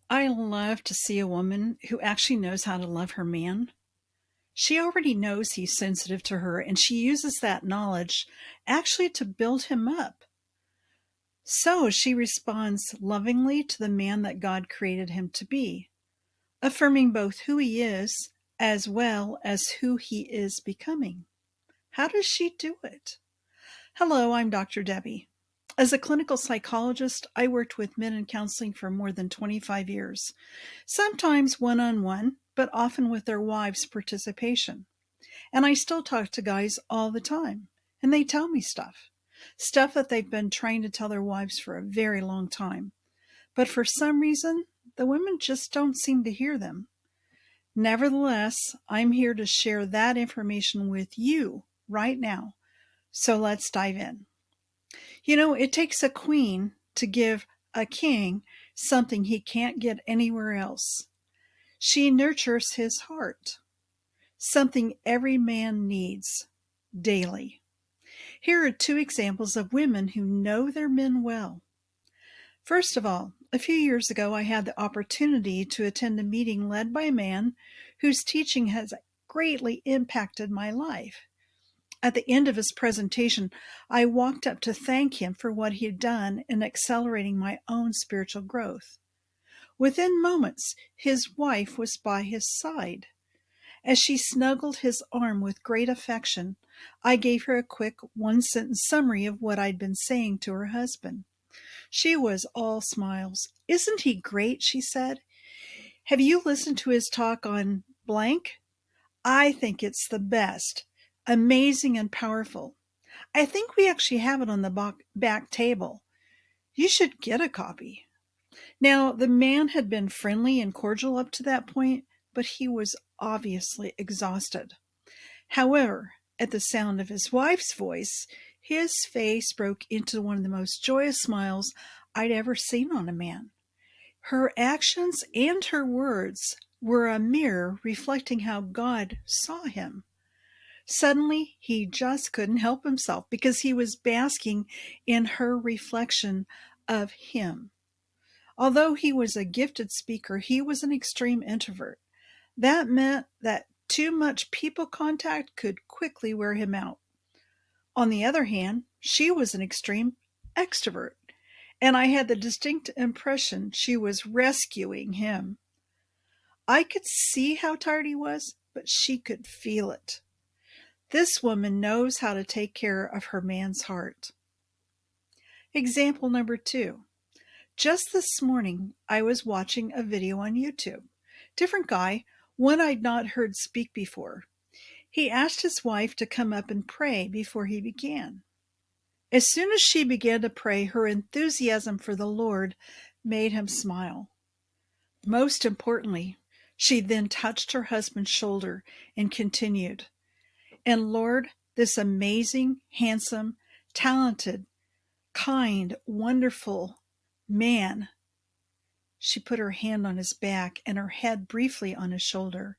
I love to see a woman who actually knows how to love her man. She already knows he's sensitive to her, and she uses that knowledge actually to build him up. So she responds lovingly to the man that God created him to be, affirming both who he is as well as who he is becoming. How does she do it? Hello, I'm Dr. Debbie. As a clinical psychologist, I worked with men in counseling for more than 25 years, sometimes one on one, but often with their wives' participation. And I still talk to guys all the time, and they tell me stuff that they've been trying to tell their wives for a very long time. But for some reason, the women just don't seem to hear them. Nevertheless, I'm here to share that information with you right now. So let's dive in. It takes a queen to give a king something he can't get anywhere else. She nurtures his heart, something every man needs daily. Here are two examples of women who know their men well. First of all, a few years ago, I had the opportunity to attend a meeting led by a man whose teaching has greatly impacted my life. At the end of his presentation, I walked up to thank him for what he had done in accelerating my own spiritual growth. Within moments, his wife was by his side. As she snuggled his arm with great affection, I gave her a quick one-sentence summary of what I'd been saying to her husband. She was all smiles. "Isn't he great?" she said. "Have you listened to his talk on blank? I think it's the best. Amazing and powerful. I think we actually have it on the back table. You should get a copy." Now, the man had been friendly and cordial up to that point, but he was obviously exhausted. However, at the sound of his wife's voice, his face broke into one of the most joyous smiles I'd ever seen on a man. Her actions and her words were a mirror reflecting how God saw him. Suddenly, he just couldn't help himself because he was basking in her reflection of him. Although he was a gifted speaker, he was an extreme introvert. That meant that too much people contact could quickly wear him out. On the other hand, she was an extreme extrovert, and I had the distinct impression she was rescuing him. I could see how tired he was, but she could feel it. This woman knows how to take care of her man's heart. Example number 2. Just this morning, I was watching a video on YouTube. Different guy, one I'd not heard speak before. He asked his wife to come up and pray before he began. As soon as she began to pray, her enthusiasm for the Lord made him smile. Most importantly, she then touched her husband's shoulder and continued, "And Lord, this amazing, handsome, talented, kind, wonderful man." She put her hand on his back and her head briefly on his shoulder.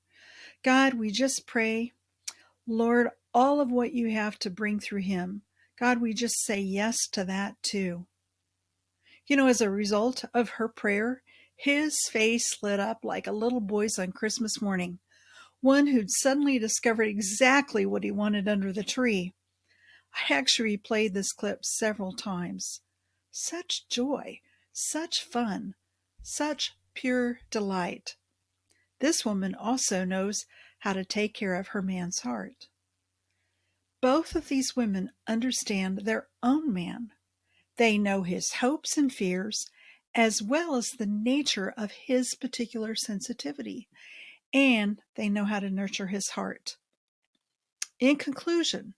"God, we just pray, Lord, all of what you have to bring through him. God, we just say yes to that too." As a result of her prayer, his face lit up like a little boy's on Christmas morning, one who'd suddenly discovered exactly what he wanted under the tree. I actually replayed this clip several times. Such joy, such fun, such pure delight. This woman also knows how to take care of her man's heart. Both of these women understand their own man. They know his hopes and fears, as well as the nature of his particular sensitivity, and they know how to nurture his heart. In conclusion,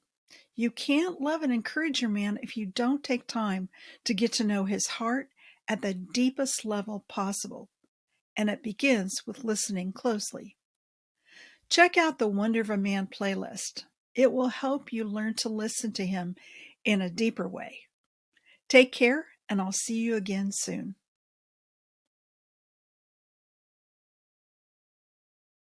you can't love and encourage your man if you don't take time to get to know his heart at the deepest level possible, and it begins with listening closely. Check out the Wonder of a Man playlist. It will help you learn to listen to him in a deeper way. Take care, and I'll see you again soon.